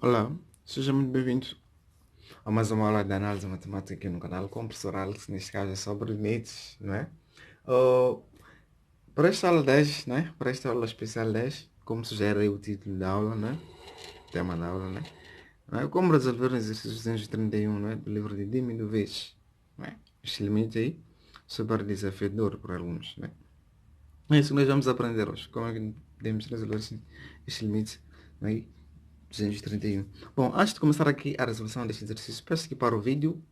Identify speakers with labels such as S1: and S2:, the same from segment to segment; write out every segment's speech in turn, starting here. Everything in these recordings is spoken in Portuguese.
S1: Olá, seja muito bem-vindo a mais uma aula de análise matemática aqui no canal com o professor Alex, neste caso é sobre limites, não é? Oh, para esta aula 10, né? Para esta aula especial 10, como sugere o título da aula, né? O tema da aula, né? Não é? Como resolver o exercício 231, né? Do livro de Dimi do Vez, né? Este limite aí, super desafiador para alunos, né? É isso que nós vamos aprender hoje, como é que podemos resolver este limite, né? 231. Bom, antes de começar aqui a resolução deste exercício, peço que para o vídeo,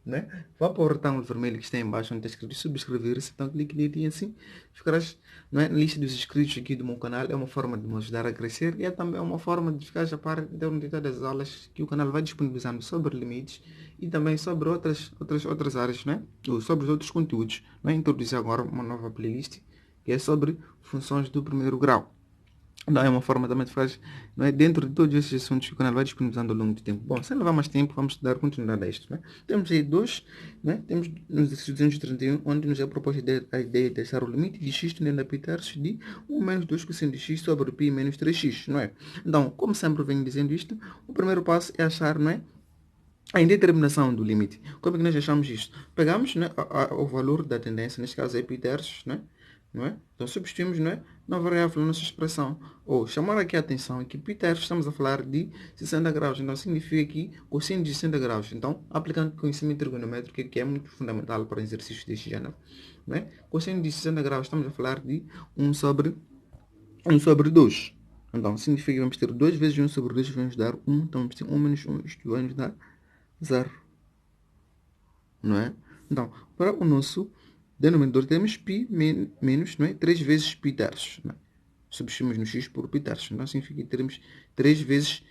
S1: né, vá para o retângulo vermelho que está em baixo, onde está escrito subscrever-se, então clique nele e assim ficarás, não é, na lista dos inscritos aqui do meu canal. É uma forma de me ajudar a crescer e é também uma forma de ficar a par de todas as aulas que o canal vai disponibilizando sobre limites e também sobre outras áreas, né, ou sobre os outros conteúdos. Vai introduzir agora uma nova playlist que é sobre funções do primeiro grau. Não, é uma forma também de fazer, não é? Dentro de todos esses assuntos que o canal vai disponibilizando ao longo do tempo. Bom, sem levar mais tempo, vamos dar continuidade a isto, né? Temos aí dois, né? Temos no exercício 231, onde nos é proposta a ideia de testar o limite de x tendendo a pi terços de 1 menos 2 cosseno de x sobre pi menos 3x, não é? Então, como sempre venho dizendo isto, o primeiro passo é achar, não é? A indeterminação do limite. Como é que nós achamos isto? Pegamos, né, o valor da tendência, neste caso é pi terços, né? Não é? Então substituímos, não é, na variável na nossa expressão. Ou chamar aqui a atenção que pi terços estamos a falar de 60 graus. Então significa que cosseno de 60 graus. Então, aplicando conhecimento trigonométrico, que é muito fundamental para exercícios deste género. Não é? Cosseno de 60 graus estamos a falar de 1 sobre 2. Então significa que vamos ter 2 vezes 1 sobre 2 vai nos dar 1. Então vamos ter 1 menos 1, isto vai nos dar 0, não é? Então, para o nosso denominador temos π menos, não é? 3 vezes π terços. Não é? Substituímos no x por π terços. Então, significa que teremos 3 vezes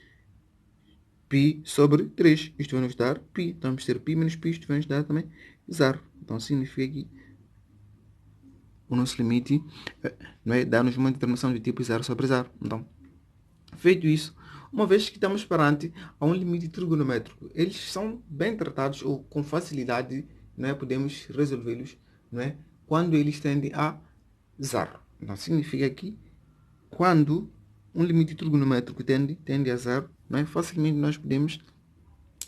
S1: π sobre 3. Isto vai nos dar π. Então, vamos ter π menos π, isto vai nos dar também 0. Então, significa que o nosso limite, não é? Dá-nos uma determinação de tipo 0 sobre 0. Então, feito isso, uma vez que estamos perante a um limite trigonométrico, eles são bem tratados ou com facilidade, não é? Podemos resolvê-los, não é? Quando eles tendem a zero. Então significa que quando um limite trigonométrico tende a zero, não é? Facilmente nós podemos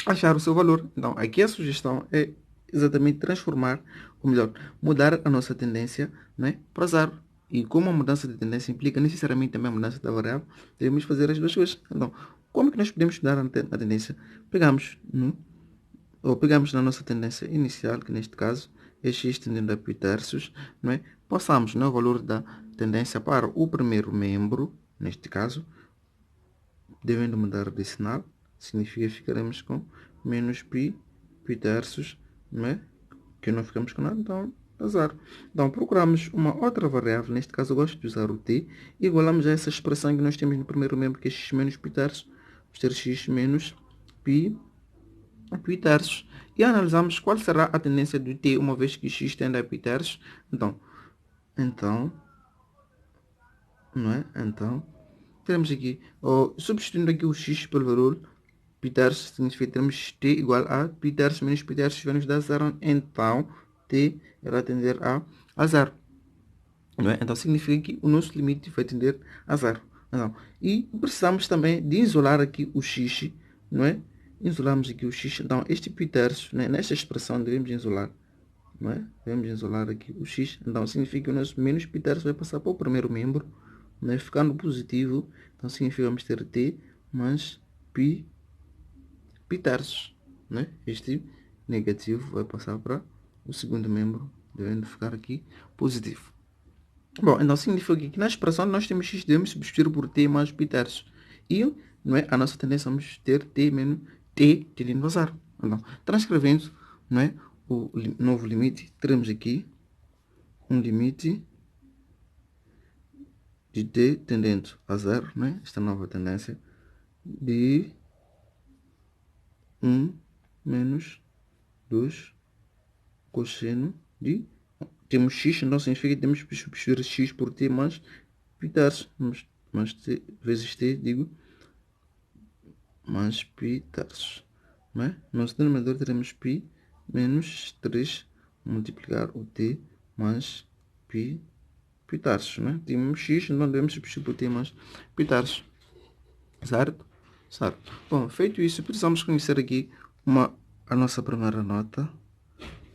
S1: achar o seu valor. Então aqui a sugestão é exatamente transformar, ou melhor, mudar a nossa tendência, não é, para zero. E como a mudança de tendência implica necessariamente também a mudança da variável, devemos fazer as duas coisas. Então, como é que nós podemos mudar a tendência? Pegamos na nossa tendência inicial, que neste caso é x tendendo a pi terços, não é? Passamos, no valor da tendência para o primeiro membro, neste caso, devendo mudar de sinal, significa que ficaremos com menos pi terços, não é? Que não ficamos com nada, então azar. Então procuramos uma outra variável, neste caso eu gosto de usar o t, e igualamos a essa expressão que nós temos no primeiro membro, que é x menos pi terços, vamos ter x menos pi terços, e analisamos qual será a tendência do t, uma vez que x tende a pi terços. Então, não é? Então, temos aqui, substituindo aqui o x pelo valor pi terços, significa que temos t igual a pi terços menos pi terços, vai nos dar 0. Então, t irá tender a 0. Não é? Então, significa que o nosso limite vai tender a 0. Então, e precisamos também de isolar aqui o x, não é? Isolamos aqui o x. Então, este pi terços, né? Nesta expressão, devemos isolar. Não é? Devemos isolar aqui o x. Então, significa que o nosso menos pi terços vai passar para o primeiro membro, né? Ficando positivo. Então, significa que vamos ter t mais pi terços, né? Este negativo vai passar para o segundo membro, devendo ficar aqui positivo. Bom, então significa que na expressão nós temos x, devemos substituir por t mais pi terços. E, não é? A nossa tendência vamos ter t menos t tendendo a zero. Então, transcrevendo, não é? O novo limite, teremos aqui um limite de t tendendo a zero, né? Esta nova tendência de 1 menos 2 cosseno de... Temos x, então significa que temos que substituir x por t mais pi terços. Mais t vezes t, digo, mais pi terços. Não é? No nosso denominador teremos π menos 3 multiplicar o t mais pi terços. Né? Temos x, então devemos substituir por t mais pi terços. Certo? Certo. Bom, feito isso, precisamos conhecer aqui a nossa primeira nota,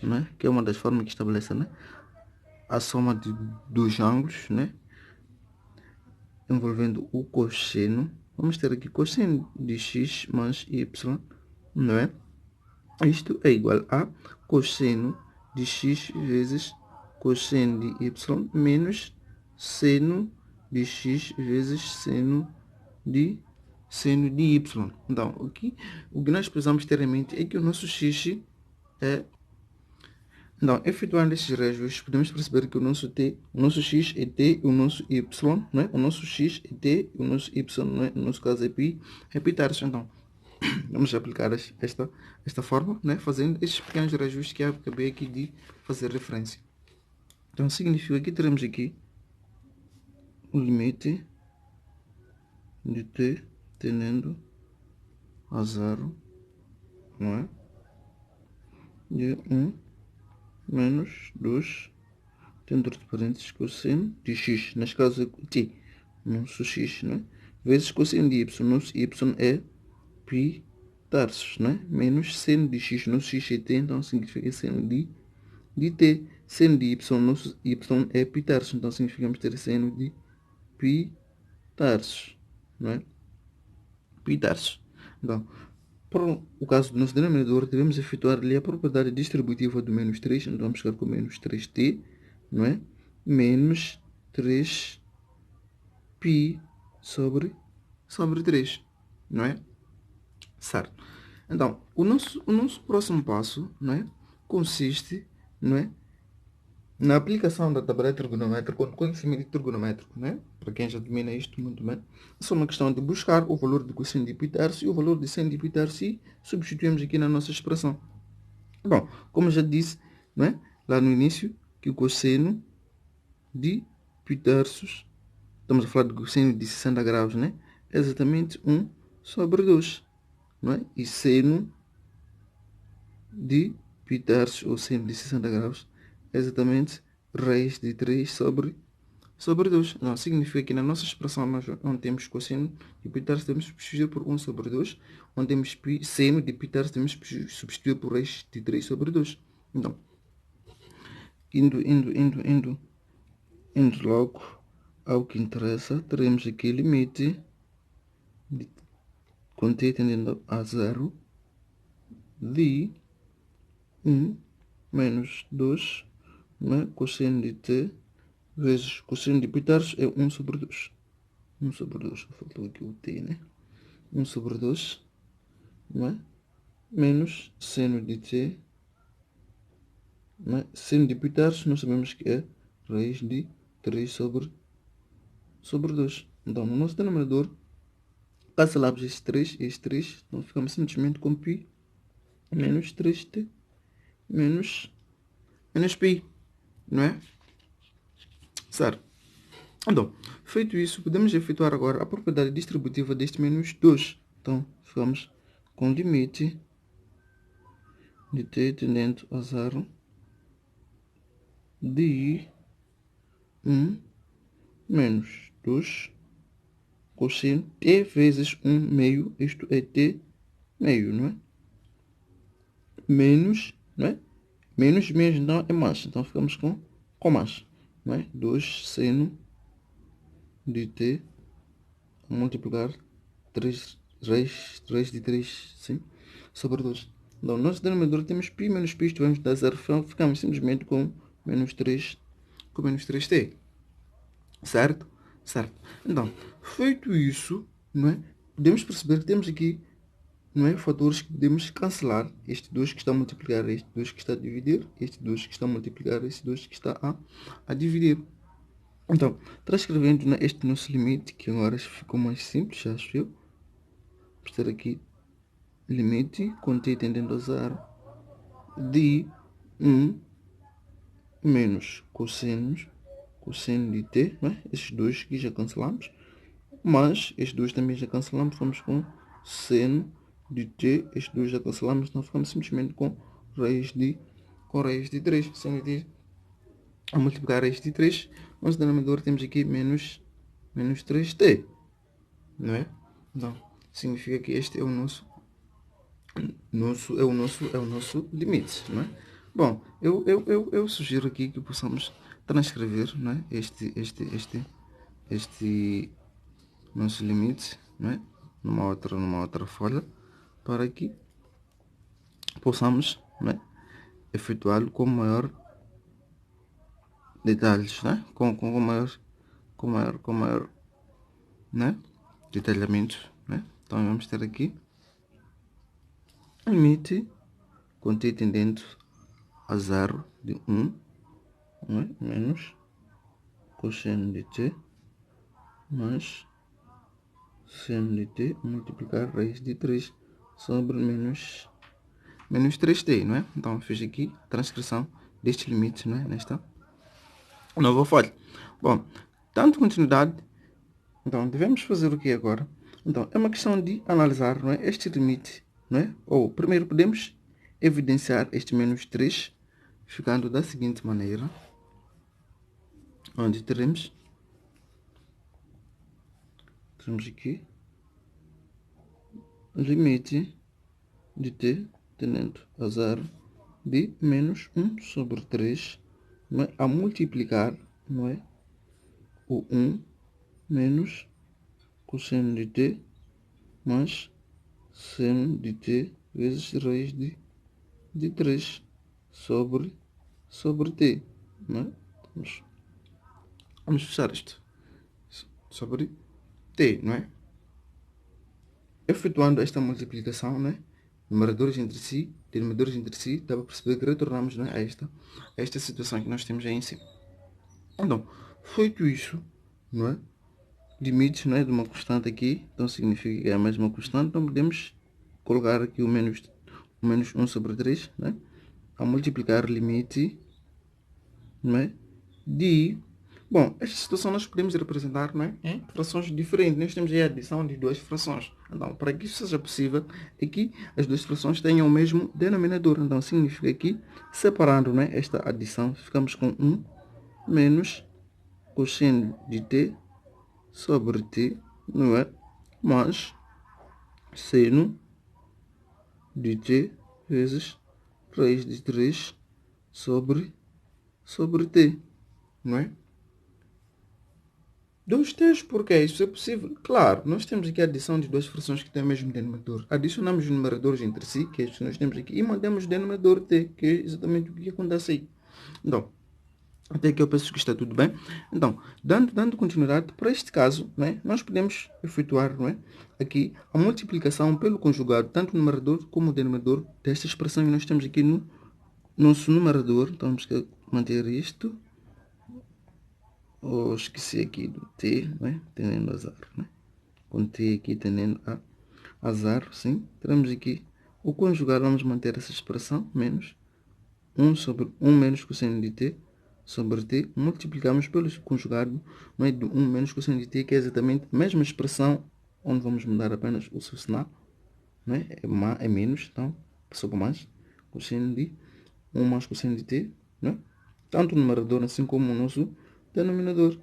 S1: né? Que é uma das formas que estabelece, né? A soma dos ângulos, né? Envolvendo o cosseno. Vamos ter aqui cosseno de x mais y, não é? Isto é igual a cosseno de x vezes cosseno de y menos seno de x vezes seno de y. Então, aqui, o que nós precisamos ter em mente é que o nosso x é... Então, efetuando esses reajustes, podemos perceber que o nosso x é t, o nosso y, não é? O nosso x é t, o nosso y, não é? No nosso caso é pi terço. Então, vamos aplicar esta forma, né? Fazendo estes pequenos reajustes que eu acabei aqui de fazer referência. Então, significa que teremos aqui o limite de t tendendo a 0, não é? De 1 menos 2 dentro de parênteses cosseno de x, neste caso é t, nosso x, né? Vezes cosseno de y, nosso y é π terços, né? Menos seno de x, nosso x é t, então significa seno de t. Seno de y, nosso y é π terços, então significa ter seno de π terços, não é? Π terços. Então, para o caso do nosso denominador, devemos efetuar ali a propriedade distributiva do menos 3, então vamos ficar com menos 3t, não é? Menos 3π sobre 3, não é? Certo. Então, o nosso próximo passo, não é? Consiste, não é? Na aplicação da tabela trigonométrica, com conhecimento trigonométrico, né? Para quem já domina isto muito bem, é só uma questão de buscar o valor de cosseno de π terço e o valor de seno de π terço e substituímos aqui na nossa expressão. Bom, como já disse, né? Lá no início, que o cosseno de π terços, estamos a falar de cosseno de 60 graus, né? É exatamente 1 sobre 2, não é? E seno de π terços, ou seno de 60 graus, é exatamente raiz de 3 sobre 2. Não, significa que na nossa expressão, onde temos cosseno de π terços, temos que substituir por 1 sobre 2. Onde temos seno de π terços, temos que substituir por raiz de 3 sobre 2. Então, indo logo ao que interessa, teremos aqui limite de, com t tendendo a 0 de 1 menos 2, né? Cosseno de t vezes cosseno de π terços é 1 sobre 2. 1 sobre 2, faltou aqui o t, né? 1 sobre 2, não é? Menos seno de t, não é? Seno de π terços nós sabemos que é raiz de 3 sobre 2. Então, no nosso denominador, cancelamos estes 3 e estes 3, então ficamos simplesmente com π menos 3t menos π, não é? Certo. Então, feito isso, podemos efetuar agora a propriedade distributiva deste menos 2. Então, ficamos com limite de t tendendo a 0 de 1 menos 2 cosseno t vezes 1 meio, isto é t meio, não é? Menos, não é? Menos, então é mais, então ficamos com mais, não é? 2 seno de t a multiplicar 3 raiz de 3, sim, sobre 2. Então, no nosso denominador temos π menos π, isto vamos dar 0, ficamos simplesmente com menos 3, com menos 3t. Certo? Certo. Então, feito isso, não é? Podemos perceber que temos aqui, não é, fatores que podemos cancelar. Este 2 que está a multiplicar, este 2 que está a dividir, este 2 que está a multiplicar, este 2 que está a dividir. Então, transcrevendo, né, este nosso limite, que agora ficou mais simples, acho eu. Vamos ter aqui limite com t tendendo a 0 de 1 menos cosseno de t, né? Esses dois aqui já cancelamos, mas estes dois também já cancelamos, vamos com seno de t, estes dois já cancelamos, então ficamos simplesmente com raiz de 3, seno de a multiplicar raiz de 3, nosso denominador temos aqui menos 3t, não é? Então, significa que este é o nosso limite, não é? Bom, eu sugiro aqui que possamos transcrever, não é? Este nosso limite, não é? Numa outra folha, para que possamos, não é? Efetuá-lo com maior detalhes, né? Com maior, né? Detalhamento, né? Então vamos ter aqui limite com t tendendo a 0 de 1, né? Menos cosseno de t mais seno de t multiplicar raiz de 3 sobre menos 3t, não é? Então fiz aqui a transcrição deste limite, não é? Nesta nova folha. Bom, dando continuidade, então devemos fazer o que agora? Então é uma questão de analisar, não é? Este limite, não é? Ou primeiro podemos evidenciar este menos 3 ficando da seguinte maneira, onde teremos aqui limite de t tendendo a 0 de menos 1 sobre 3, não é? A multiplicar, não é? O 1 menos cosseno de t mais seno de t vezes raiz de 3 sobre t, não é? Vamos fechar isto sobre t, não é? Efetuando esta multiplicação, né? Numeradores entre si, denominadores entre si, dá para perceber que retornamos, né, a esta situação que nós temos aí em cima. Então, feito isso, não é? Limites, não é, de uma constante aqui, então significa que é a mesma constante, então podemos colocar aqui o menos 1 sobre 3, né? A multiplicar limite, não é? De... Bom, esta situação nós podemos representar, não é? Em frações diferentes. Nós temos aí a adição de duas frações. Então, para que isso seja possível, é que as duas frações tenham o mesmo denominador. Então, significa que, separando, não é, esta adição, ficamos com 1 menos cosseno de t sobre t, não é? Mais seno de t vezes raiz de 3 sobre t, não é? Dois terços, porque isso é possível. Claro, nós temos aqui a adição de duas frações que têm o mesmo denominador. Adicionamos os numeradores entre si, que é isso que nós temos aqui, e mantemos o denominador t, que é exatamente o que acontece aí. Então, até aqui eu penso que está tudo bem. Então, dando continuidade, para este caso, né, nós podemos efetuar, não é, aqui a multiplicação pelo conjugado, tanto o numerador como o denominador desta expressão que nós temos aqui no nosso numerador. Então, temos que manter isto. Ou esqueci aqui do t, né, tendendo a 0, né? Com t aqui tendendo a 0, sim. Teremos aqui o conjugado, vamos manter essa expressão, menos 1 sobre 1 menos cosseno de t sobre t, multiplicamos pelo conjugado, não é, de 1 menos cosseno de t, que é exatamente a mesma expressão, onde vamos mudar apenas o seu sinal, não é? É menos, então passou para mais, cosseno de 1 mais cosseno de t, né? Tanto o numerador assim como o nosso denominador.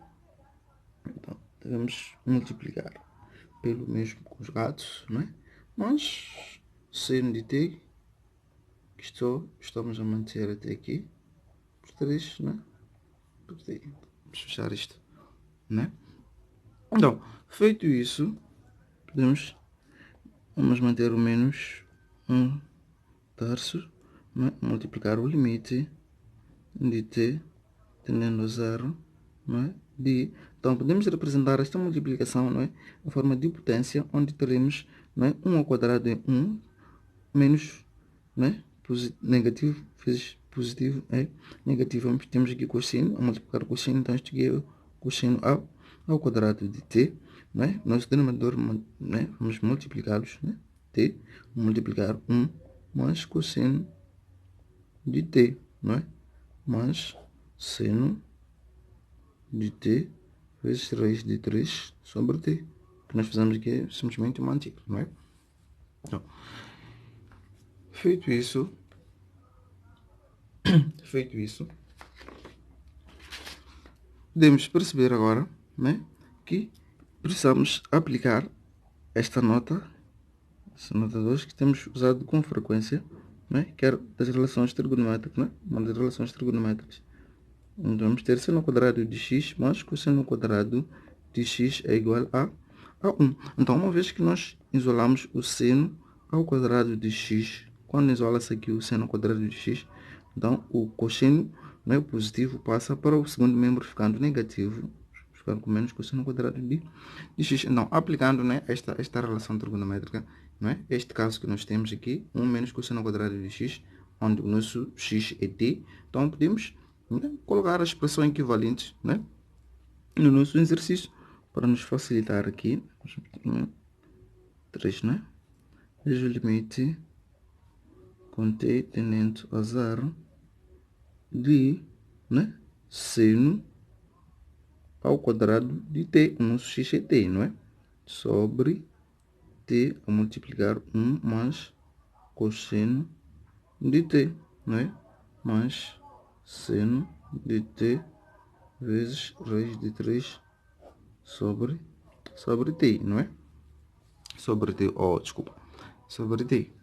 S1: Então, devemos multiplicar pelo mesmo conjugado, não é? Mas seno de t, que estamos a manter até aqui, por 3, né? Vamos fechar isto, né? Então, feito isso, vamos manter o menos 1 terço, né? Multiplicar o limite de t tendendo a 0, não é? Então, podemos representar esta multiplicação, não é, em forma de potência, onde teremos, não é, 1 ao quadrado é 1, menos, não é, negativo vezes positivo é negativo. Temos aqui cosseno, a multiplicar o cosseno, então isto aqui é o cosseno ao quadrado de t, não é? Nosso denominador, não é? Vamos multiplicá-los, né? T, multiplicar 1 mais cosseno de t, não é? Mais seno de t vezes raiz de 3 sobre t. O que nós fizemos aqui é simplesmente uma antiga, não é? Então, feito isso, podemos perceber agora, né, que precisamos aplicar esta nota São notadores que temos usado com frequência, né? Quer das relações trigonométricas, né? Uma das relações trigonométricas. Então vamos ter seno quadrado de x mais cosseno quadrado de x é igual a 1. Então, uma vez que nós isolamos o seno ao quadrado de x, quando isola-se aqui o seno ao quadrado de x, então o cosseno, né, positivo passa para o segundo membro ficando negativo, ficando com menos cosseno ao quadrado de x. Então, aplicando, né, esta relação trigonométrica, né, este caso que nós temos aqui, 1 menos cosseno ao quadrado de x, onde o nosso x é t, então podemos, né, colocar a expressão equivalente, né, no nosso exercício para nos facilitar aqui. 3, né? Veja o limite com t tendendo a 0 de, né, seno ao quadrado de t. O nosso x é t, não é? Sobre t a multiplicar 1 mais cosseno de t, não é? Mais seno de t vezes raiz de 3 sobre t, não é? Sobre t, desculpa, sobre t,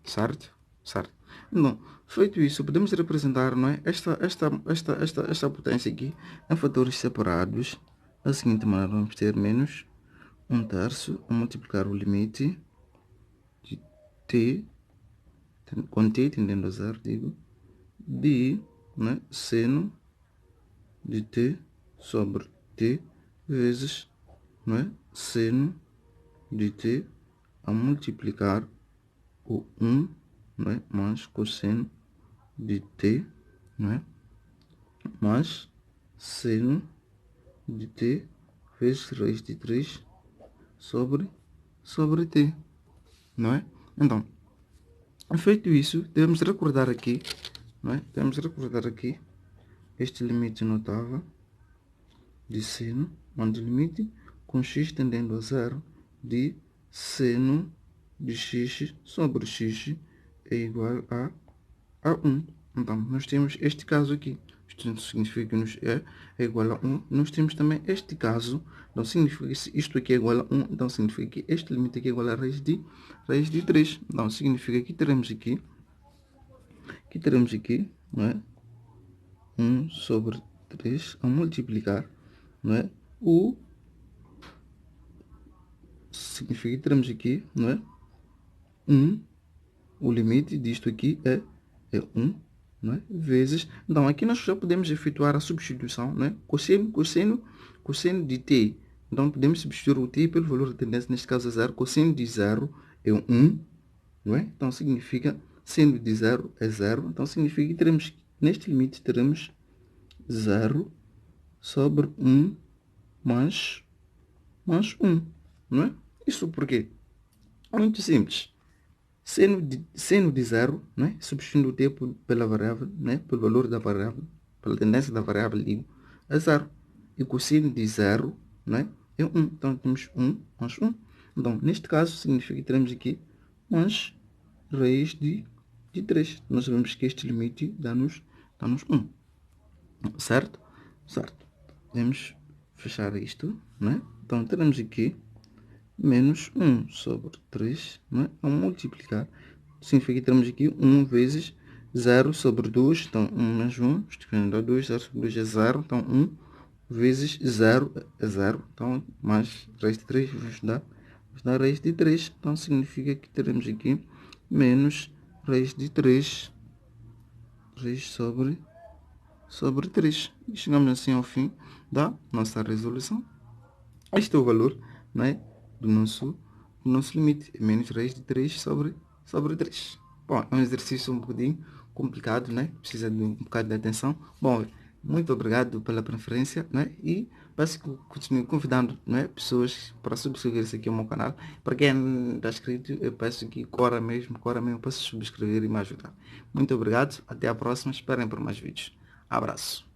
S1: certo? Certo. Então, feito isso, podemos representar, não é, esta potência aqui em fatores separados. Da seguinte maneira, vamos ter menos 1/3 a multiplicar o limite de t, com t tendendo a 0, digo, de, né, seno de t sobre t vezes, não é, seno de t a multiplicar o 1, não é, mais cosseno de t, não é, mais seno de t vezes raiz de 3 sobre t, não é? Então, feito isso, devemos recordar aqui, não é? Devemos recordar aqui este limite notável de seno, onde o limite com x tendendo a 0 de seno de x sobre x é igual a 1. Então, nós temos este caso aqui. Isto significa que nos é igual a 1. Nós temos também este caso. Então, significa que isto aqui é igual a 1. Então, significa que este limite aqui é igual a raiz de 3. Então, significa que teremos aqui, não é, 1 sobre 3 a multiplicar, não é, significa que teremos aqui, não é, 1, o limite disto aqui é 1, não é, vezes, então aqui nós já podemos efetuar a substituição, né, cosseno de t, então podemos substituir o t pelo valor de tendência, neste caso é 0, cosseno de 0 é 1, não é, então significa, seno de 0 é 0, então significa que teremos, neste limite teremos 0 sobre 1 mais 1, não é? Isso por quê? Muito simples. Seno de 0, né? Substituindo o t pela variável, né? Pelo valor da variável, pela tendência da variável, digo, é 0. E cosseno de 0, né? É 1. Então, temos 1 mais 1. Então, neste caso, significa que teremos aqui mais raiz de 3. Nós sabemos que este limite dá-nos 1. Certo? Certo. Podemos fechar isto, né? Então, teremos aqui menos 1 sobre 3, né, a multiplicar. Significa que temos aqui 1 vezes 0 sobre 2, então 1 menos 1, isto dá 2, 0 sobre 2 é 0, então 1 vezes 0 é 0, então mais raiz de 3 nos dá raiz de 3, então significa que teremos aqui menos raiz de 3, raiz sobre 3. E chegamos assim ao fim da nossa resolução. Este é o valor, né, do nosso limite, menos raiz de 3 sobre 3. Bom, é um exercício um bocadinho complicado, né? Precisa de um bocado de atenção. Bom, muito obrigado pela preferência, né? E peço que continue convidando, né, pessoas para subscrever-se aqui ao meu canal. Para quem não está inscrito, eu peço que corra mesmo para subscrever e me ajudar. Muito obrigado, até a próxima, esperem por mais vídeos. Abraço.